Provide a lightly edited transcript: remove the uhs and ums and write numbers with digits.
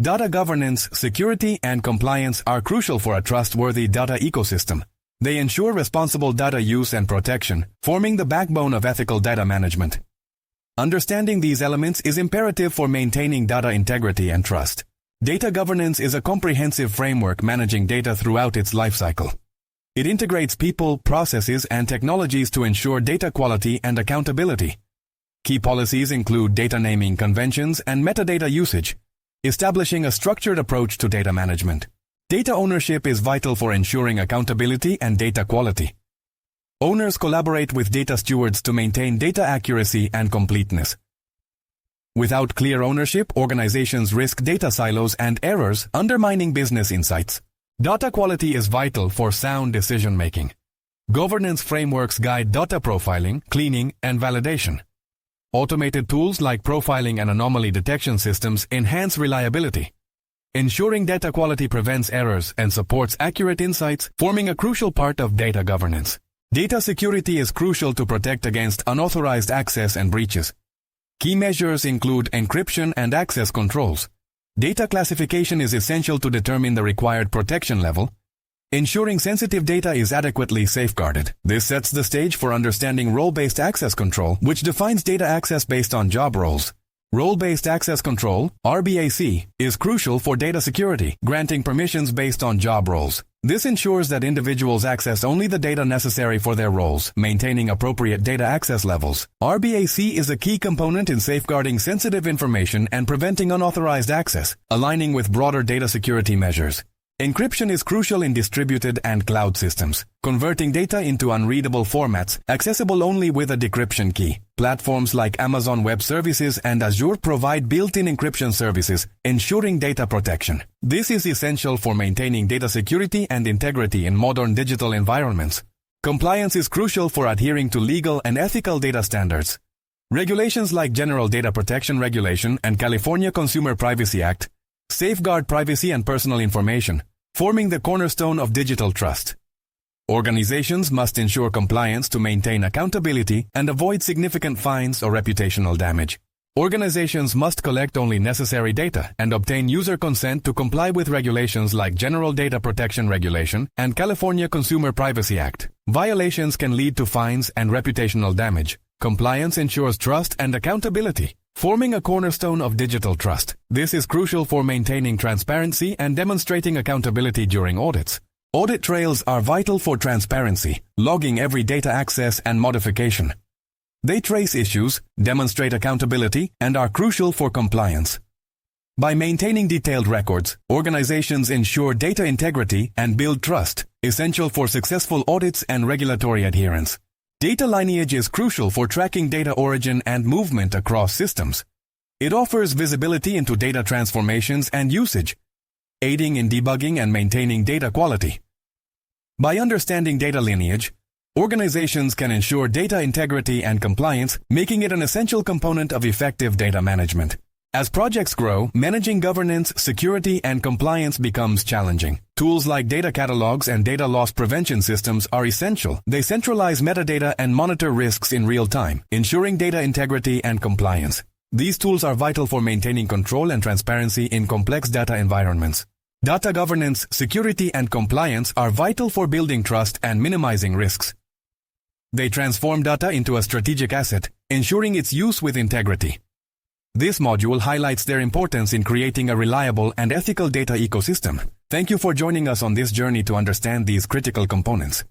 Data governance, security, and compliance are crucial for a trustworthy data ecosystem. They ensure responsible data use and protection, forming the backbone of ethical data management. Understanding these elements is imperative for maintaining data integrity and trust. Data governance is a comprehensive framework managing data throughout its lifecycle. It integrates people, processes, and technologies to ensure data quality and accountability. Key policies include data naming conventions and metadata usage, establishing a structured approach to data management. Data ownership is vital for ensuring accountability and data quality. Owners collaborate with data stewards to maintain data accuracy and completeness. Without clear ownership, organizations risk data silos and errors, undermining business insights. Data quality is vital for sound decision-making. Governance frameworks guide data profiling, cleaning, and validation. Automated tools like profiling and anomaly detection systems enhance reliability. Ensuring data quality prevents errors and supports accurate insights, forming a crucial part of data governance. Data security is crucial to protect against unauthorized access and breaches. Key measures include encryption and access controls. Data classification is essential to determine the required protection level. Ensuring sensitive data is adequately safeguarded. This sets the stage for understanding role-based access control, which defines data access based on job roles. Role-based access control, RBAC, is crucial for data security, granting permissions based on job roles. This ensures that individuals access only the data necessary for their roles, maintaining appropriate data access levels. RBAC is a key component in safeguarding sensitive information and preventing unauthorized access, aligning with broader data security measures. Encryption is crucial in distributed and cloud systems, converting data into unreadable formats, accessible only with a decryption key. Platforms like Amazon Web Services and Azure provide built-in encryption services, ensuring data protection. This is essential for maintaining data security and integrity in modern digital environments. Compliance is crucial for adhering to legal and ethical data standards. Regulations like General Data Protection Regulation and California Consumer Privacy Act safeguard privacy and personal information, forming the cornerstone of digital trust. Organizations must ensure compliance to maintain accountability and avoid significant fines or reputational damage. Organizations must collect only necessary data and obtain user consent to comply with regulations like General Data Protection Regulation and California Consumer Privacy Act. Violations can lead to fines and reputational damage. Compliance ensures trust and accountability, forming a cornerstone of digital trust. This is crucial for maintaining transparency and demonstrating accountability during audits. Audit trails are vital for transparency, logging every data access and modification. They trace issues, demonstrate accountability, and are crucial for compliance. By maintaining detailed records, organizations ensure data integrity and build trust, essential for successful audits and regulatory adherence. Data lineage is crucial for tracking data origin and movement across systems. It offers visibility into data transformations and usage, aiding in debugging and maintaining data quality. By understanding data lineage, organizations can ensure data integrity and compliance, making it an essential component of effective data management. As projects grow, managing governance, security, and compliance becomes challenging. Tools like data catalogs and data loss prevention systems are essential. They centralize metadata and monitor risks in real time, ensuring data integrity and compliance. These tools are vital for maintaining control and transparency in complex data environments. Data governance, security, and compliance are vital for building trust and minimizing risks. They transform data into a strategic asset, ensuring its use with integrity. This module highlights their importance in creating a reliable and ethical data ecosystem. Thank you for joining us on this journey to understand these critical components.